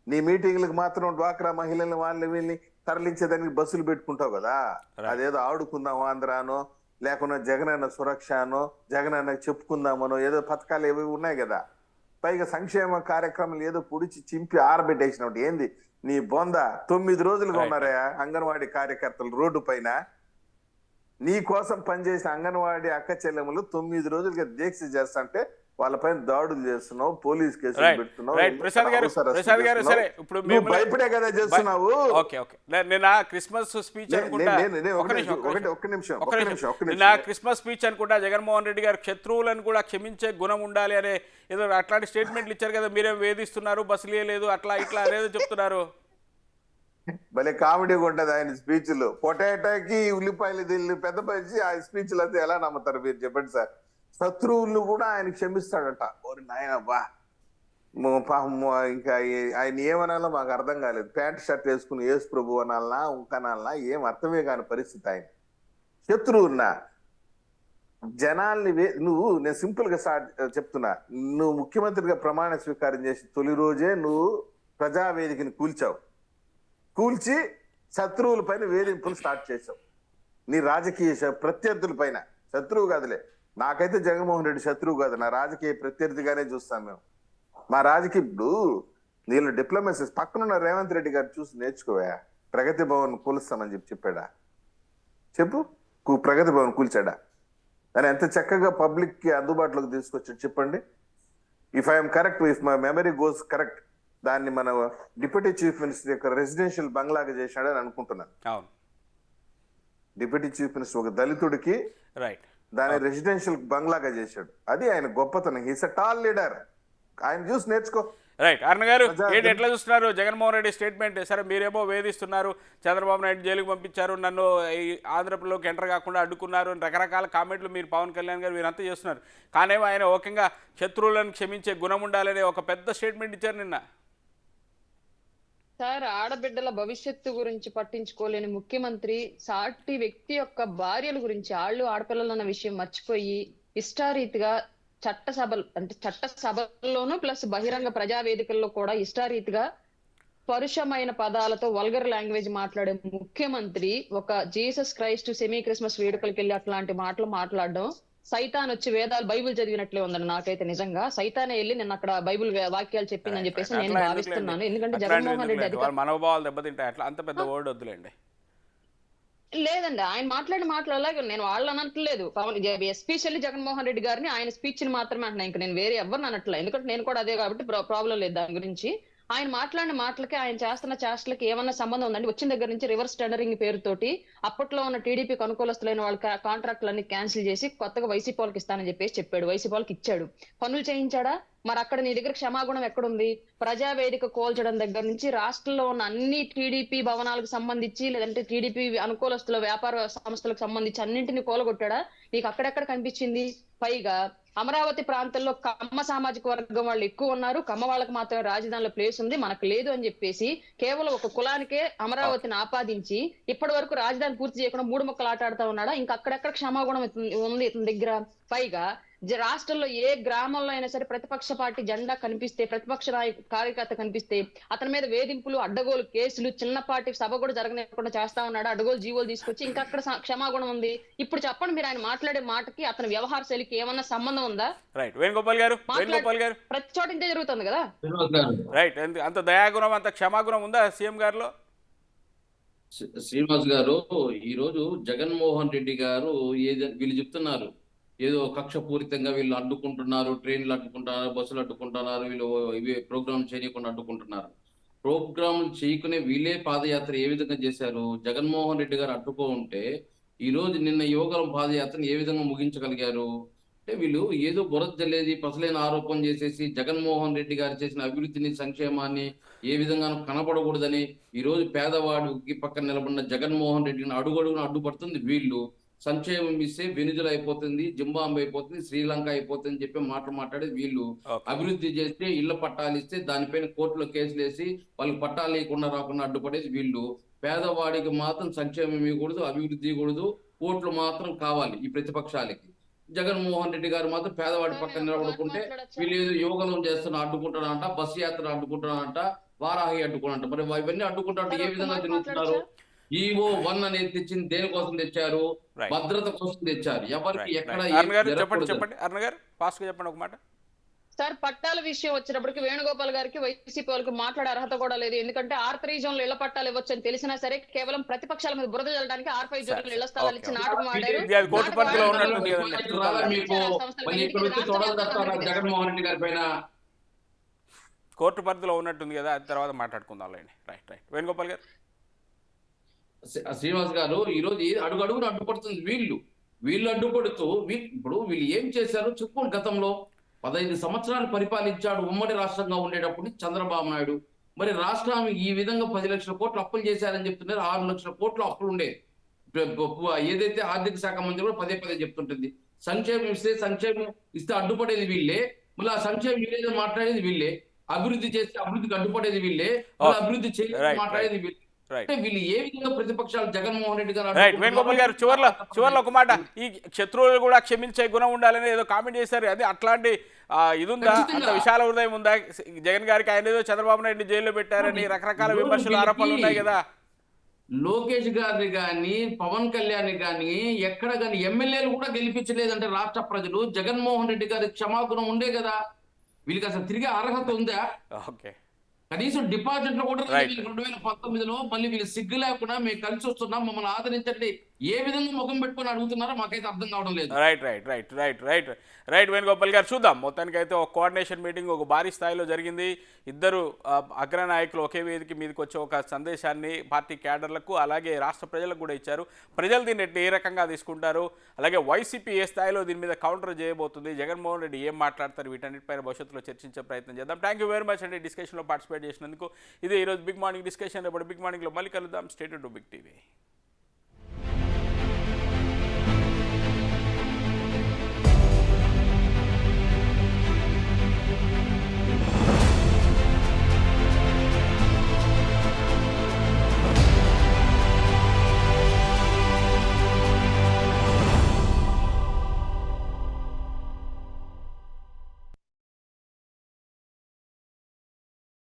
నీ మీటింగ్లకు మాత్రం డ్వాక్రా మహిళల్ని వాళ్ళని వీళ్ళని తరలించేదానికి బస్సులు పెట్టుకుంటావు కదా. అదేదో ఆడుకుందాం ఆంధ్రానో, లేకుండా జగనన్న సురక్షనో, జగనన్న చెప్పుకుందామనో ఏదో పథకాలు ఏవి ఉన్నాయి కదా. పైగా సంక్షేమ కార్యక్రమాలు ఏదో పుడిచి చింపి ఆరబెట్టేసినట్టు. ఏంది నీ బొంద? 9 రోజులుగా ఉన్నారా అంగన్వాడీ కార్యకర్తలు రోడ్డు పైన? నీ కోసం పనిచేసిన అంగన్వాడీ అక్క చెల్లెములు 9 రోజులుగా దీక్ష చేస్తుంటే వాళ్ళపైన దాడులు చేస్తున్నావు, పోలీస్ కేసులు పెడుతున్నావు. భయపడే కదా చేస్తున్నావు. నిన్న క్రిస్మస్ స్పీచ్ అనుకుంటా, క్రిస్మస్ స్పీచ్ అనుకుంటా జగన్మోహన్ రెడ్డి గారు శత్రువులను కూడా క్షమించే గుణం ఉండాలి అనే ఏదో అట్లాంటి స్టేట్మెంట్లు ఇచ్చారు కదా. మీరేం వేధిస్తున్నారు, బస్సులు లేదు అట్లా ఇట్లా అనేది చెప్తున్నారు. భలే కామెడీగా ఉంటది ఆయన స్పీచ్లు. పొటాటోకి ఉల్లిపాయలు దిల్లు పెద్ద పరిచి ఆ స్పీచ్లు అయితే ఎలా నమ్ముతారు మీరు చెప్పండి సార్? శత్రువులను కూడా ఆయన క్షమిస్తాడట. ఓరి నాయన బా, ఇంకా ఆయన ఏమనాలో మాకు అర్థం కాలేదు. ప్యాంట్ షర్ట్ వేసుకుని యేసు ప్రభు అనాలనా ఇంకనాలనా ఏం అర్థమే కాని పరిస్థితి ఆయన. శత్రువున్నా జనాల్ని నేను సింపుల్ గా చెప్తున్నా. నువ్వు ముఖ్యమంత్రిగా ప్రమాణ స్వీకారం చేసి తొలి రోజే నువ్వు ప్రజావేదికని కూల్చి శత్రువుల పైన వేధింపులు స్టార్ట్ చేశావు. నీ రాజకీయ ప్రత్యర్థుల పైన. శత్రువు కాదులే, నాకైతే జగన్మోహన్ రెడ్డి శత్రువు కాదు, నా రాజకీయ ప్రత్యర్థిగానే చూస్తాం మేము. మా రాజకీయ ఇప్పుడు నీళ్ళు డిప్లొమసీస్ పక్కనున్న రేవంత్ రెడ్డి గారు చూసి నేర్చుకోవా. ప్రగతి భవన్ కూలుస్తామని చెప్పాడా? చెప్పు, ప్రగతి భవన్ కూల్చాడా? అని ఎంత చక్కగా పబ్లిక్ కి అందుబాటులోకి తీసుకొచ్చాడు చెప్పండి. If I'm correct, if my memory goes correct, దాన్ని మన డిప్యూటీ చీఫ్ మినిస్టర్ యొక్క రెసిడెన్షియల్ బంగ్లాగా చేశాడని అనుకుంటున్నాను. డిప్యూటీ చీఫ్ మినిస్టర్ ఒక దళితుడికి దాని రెసిడెన్షియల్ బంగ్లాగా చేశాడు. అది ఆయన గొప్పతనం. He's a tall leader. ఆయన చూసి నేర్చుకో. రైట్ అరుణ్ గారు, ఏంటి ఎట్లా చూస్తున్నారు జగన్మోహన్ రెడ్డి స్టేట్మెంట్? సరే మీరేమో వేధిస్తున్నారు, చంద్రబాబు నాయుడు జైలుకి పంపించారు, నన్ను ఆంధ్రప్రదేశ్లోకి ఎంటర్ కాకుండా అడ్డుకున్నారు, రకరకాల కామెంట్లు మీరు పవన్ కళ్యాణ్ గారు వీరంతా చేస్తున్నారు. కానేమో ఆయన ఓకంగా శత్రువులను క్షమించే గుణం ఉండాలనే ఒక పెద్ద స్టేట్మెంట్ ఇచ్చారు నిన్న. సార్, ఆడబిడ్డల భవిష్యత్తు గురించి పట్టించుకోలేని ముఖ్యమంత్రి సాటి వ్యక్తి యొక్క భార్యల గురించి, ఆడపిల్లలు అన్న విషయం మర్చిపోయి ఇష్టారీతిగా చట్టసభల్లోనూ ప్లస్ బహిరంగ ప్రజా వేదికల్లో కూడా ఇష్టారీతిగా పరుషమైన పదాలతో వల్గర్ లాంగ్వేజ్ మాట్లాడే ముఖ్యమంత్రి ఒక జీసస్ క్రైస్ట్ సెమీ క్రిస్మస్ వేడుకలకి వెళ్ళి అట్లాంటి మాటలు మాట్లాడడం, సైతాన్ వచ్చి వేదాలు బైబిల్ చదివినట్లే ఉందండి. నాకైతే నిజంగా సైతానే వెళ్ళి నిన్న అక్కడ బైబిల్ వాక్యాలు చెప్పిందని చెప్పేసి నేను భావిస్తున్నాను. ఎందుకంటే జగన్మోహన్ రెడ్డి అధికారం మనోభావాలు దెబ్బతింటాయి, అట్లా అంత పెద్ద వర్డ్ వద్దులేండి. లేదండి, ఆయన మాట్లాడే నేను వాళ్ళు అనట్లేదు. పవన్ ఎస్పెషల్లీ జగన్మోహన్ రెడ్డి గారిని ఆయన స్పీచ్ ని మాత్రమే అంటున్నా, ఇంకా నేను వేరే ఎవరిని అనట్లే. ఎందుకంటే నేను కూడా అదే కాబట్టి ప్రాబ్లం లేదు దాని గురించి. ఆయన మాట్లాడిన మాటలకి ఆయన చేస్తున్న చేష్టలకి ఏమన్నా సంబంధం ఉందండి? వచ్చిన దగ్గర నుంచి రివర్స్ టెండరింగ్ పేరుతోటి అప్పట్లో ఉన్న టీడీపీకి అనుకూలస్తులైన వాళ్ళ కాంట్రాక్టులన్నీ క్యాన్సిల్ చేసి కొత్తగా వైసీపీ వాళ్ళకి ఇస్తానని చెప్పేసి చెప్పాడు. వైసీపీ వాళ్ళకి ఇచ్చాడు, పనులు చేయించాడా? మరి అక్కడ నీ దగ్గర క్షమాగుణం ఎక్కడుంది? ప్రజావేదిక కోల్చడం దగ్గర నుంచి రాష్ట్రంలో ఉన్న అన్ని టీడీపీ భవనాలకు సంబంధించి లేదంటే టీడీపీ అనుకూలస్తుల వ్యాపార సంస్థలకు సంబంధించి అన్నింటినీ కూలగొట్టాడా? నీకు అక్కడెక్కడ కనిపించింది? పైగా అమరావతి ప్రాంతంలో కమ్మ సామాజిక వర్గం వాళ్ళు ఎక్కువ ఉన్నారు, కమ్మ వాళ్ళకి మాత్రమే రాజధానిలో ప్లేస్ ఉంది, మనకు లేదు అని చెప్పేసి కేవలం ఒక కులానికే అమరావతిని ఆపాదించి ఇప్పటి వరకు రాజధాని పూర్తి చేయకుండా 3 ముక్కలు ఆట ఆడుతా ఉన్నాడా? ఇంకా అక్కడెక్కడ క్షమాగుణం ఉంది ఇతని దగ్గర? పైగా రాష్ట్రంలో ఏ గ్రామంలో అయినా సరే ప్రతిపక్ష పార్టీ జెండా కనిపిస్తే, ప్రతిపక్ష కార్యకర్త కనిపిస్తే అతని మీద వేధింపులు, అడ్డగోలు కేసులు, చిన్నపాటి సభ కూడా జరగనివ్వకుండా చేస్తా ఉన్నాడు. అడ్డగోలు జీవోలు తీసుకొచ్చి ఇంకా అక్కడ క్షమాగుణం ఉంది. ఇప్పుడు చెప్పండి, మీరు ఆయన మాట్లాడే మాటకి అతని వ్యవహార శైలికి ఏమన్నా సంబంధం ఉందా? రైట్ వేణుగోపాల్ గారు, ప్రతి చోట ఇంతే జరుగుతుంది కదా. రైట్, అంత దయాగుణం అంత క్షమాగుణం ఉందా సీఎం గారిలో? శ్రీనివాస్ గారు, ఈ రోజు జగన్మోహన్ రెడ్డి గారు వీళ్ళు చెప్తున్నారు ఏదో కక్షపూరితంగా వీళ్ళు అడ్డుకుంటున్నారు, ట్రైన్లు అడ్డుకుంటున్నారు, బస్సులు అడ్డుకుంటున్నారు, వీళ్ళు ఇవి ప్రోగ్రామ్ చేయకుండా అడ్డుకుంటున్నారు. ప్రోగ్రాంలు చేయకునే వీళ్ళే పాదయాత్ర ఏ విధంగా చేశారు? జగన్మోహన్ రెడ్డి గారు అడ్డుకో ఉంటే ఈ రోజు నిన్న యువగలం పాదయాత్రను ఏ విధంగా ముగించగలిగారు? అంటే వీళ్ళు ఏదో బురద జల్లేది పసలైన ఆరోపణ చేసేసి జగన్మోహన్ రెడ్డి గారు చేసిన అభివృద్ధిని, సంక్షేమాన్ని ఏ విధంగా కనపడకూడదని ఈ రోజు పేదవాడికి పక్కన నిలబడిన జగన్మోహన్ రెడ్డిని అడుగడుగున అడ్డుపడుతుంది వీళ్ళు. సంక్షేమం ఇస్తే వెనుజులా అయిపోతుంది, జింబాబే అయిపోతుంది, శ్రీలంక అయిపోతుంది చెప్పి మాట్లాడేది వీళ్ళు. అభివృద్ధి చేస్తే ఇళ్ల పట్టాలు ఇస్తే దానిపైన కోర్టులో కేసులు వేసి వాళ్ళకి పట్టాలు లేకుండా రాకుండా అడ్డుపడేది వీళ్ళు. పేదవాడికి మాత్రం సంక్షేమం ఇవ్వకూడదు, అభివృద్ధి ఇవ్వకూడదు, కోట్లు మాత్రం కావాలి ఈ ప్రతిపక్షాలకి. జగన్మోహన్ రెడ్డి గారు మాత్రం పేదవాడి పక్కన నిలబడుకుంటే వీళ్ళు ఏదో యోగలం చేస్తున్న అడ్డుకుంటారంట, బస్సు యాత్ర అడ్డుకుంటారంట, వారాహి అడ్డుకుంటారంట. మరి ఇవన్నీ అడ్డుకుంటారంటే ఏ విధంగా తిరుగుతున్నారు? ఈవో 1 అనేది తెచ్చింది దేనికోసం తెచ్చారు? భద్రత కోసం తెచ్చారు. ఎవరికి ఎక్కడ చెప్పండి అరుణ గారు, ఫాస్ట్ గా చెప్పండి ఒక మాట. సార్, పట్టాల విషయం వచ్చినప్పటికీ వేణుగోపాల్ గారికి వైసీపీ వాళ్ళకి మాట్లాడే అర్హత కూడా లేదు. ఎందుకంటే R3 జోన్లు ఇళ్ల పట్టాలు ఇవ్వచ్చు అని తెలిసినా సరే కేవలం ప్రతిపక్షాల మీద బురద జల్లడానికి R5 జోన్లు ఇళ్ల స్థలాలు ఇచ్చి నాటకం ఆడారు. జగన్మోహన్ రెడ్డి గారి పైన కోర్టు పరిధిలో ఉన్నట్టుంది కదా, అది తర్వాత మాట్లాడుకుందాం. రైట్ వేణుగోపాల్ గారు. శ్రీనివాస్ గారు, ఈ రోజు అడుగడుగున అడ్డుపడుతుంది వీళ్ళు అడ్డుపడుతూ ఇప్పుడు వీళ్ళు ఏం చేశారు చెప్పుకోండి. గతంలో 15 సంవత్సరాలు పరిపాలించాడు ఉమ్మడి రాష్ట్రంగా ఉండేటప్పుడు చంద్రబాబు నాయుడు. మరి రాష్ట్రానికి ఈ విధంగా 10 లక్షల కోట్లు అప్పులు చేశారని చెప్తున్నారు. 6 లక్షల కోట్లు అప్పులు ఉండే ఏదైతే ఆర్థిక శాఖ మంత్రి కూడా పదే చెప్తుంటుంది. సంక్షేమం ఇస్తే అడ్డుపడేది వీళ్ళే, మళ్ళీ ఆ సంక్షేమం వీళ్ళేదో మాట్లాడేది వీళ్ళే, అభివృద్ధి చేస్తే అభివృద్ధికి అడ్డుపడేది వీళ్ళే, అభివృద్ధి చేసి మాట్లాడేది వీళ్ళే. వీళ్ళు ఏ విధంగా ప్రతిపక్షాలు జగన్మోహన్ రెడ్డి గారు. రైట్ వేణుగోపాల్ గారు, చివర్లో ఒక మాట, ఈ శత్రువులు కూడా క్షమించే గుణం ఉండాలని ఏదో కామెంట్ చేశారు, అది అట్లాంటి ఇది ఉందా? అంత విశాల హృదయం ఉందా జగన్ గారికి? ఆయన ఏదో చంద్రబాబు నాయుడు జైల్లో పెట్టారని రకరకాల విమర్శలు, ఆరోపణలు ఉన్నాయి కదా. లోకేష్ గారిని కానీ, పవన్ కళ్యాణ్ కానీ, ఎక్కడ కానీ ఎమ్మెల్యేలు కూడా గెలిపించలేదంటే రాష్ట్ర ప్రజలు జగన్మోహన్ రెడ్డి గారి క్షమాగుణం ఉండే కదా. వీళ్ళకి అసలు తిరిగే అర్హత ఉందా? ఓకే, కనీసం డిపాజిట్లు కూడా 2019లో మళ్ళీ వీళ్ళు సిగ్గు లేకుండా మేము కలిసి వస్తున్నాం, మమ్మల్ని ఆదరించండి ఏ విధంగా ముఖం పెట్టుకొని అడుగుతున్నారో మాకైతే అర్థం కావడం లేదు. రైట్ వేణుగోపాల్ గారు, చూద్దాం. మొత్తానికైతే ఒక కోఆర్డినేషన్ మీటింగ్ ఒక భారీ స్థాయిలో జరిగింది. ఇద్దరు అగ్రనాయకులు ఒకే వేదిక మీదకి వచ్చే ఒక సందేశాన్ని పార్టీ క్యాడర్లకు అలాగే రాష్ట్ర ప్రజలకు కూడా ఇచ్చారు. ప్రజలు దీన్ని ఏ రకంగా తీసుకుంటారు, అలాగే వైసీపీ ఏ స్థాయిలో దీని మీద కౌంటర్ చేయబోతుంది, జగన్మోహన్ రెడ్డి ఏం మాట్లాడతారు, వీటన్నిటిపైన భవిష్యత్తులో చర్చించే ప్రయత్నం చేద్దాం. థ్యాంక్ యూ వెరీ మచ్ అండి డిస్కషన్లో పార్టిసిపేట్ చేసినందుకు. ఇదే ఈరోజు బిగ్ మార్నింగ్ డిస్కషన్. రేపు బిగ్ మార్నింగ్లో మళ్ళీ కలుద్దాం. Stay tuned to big TV.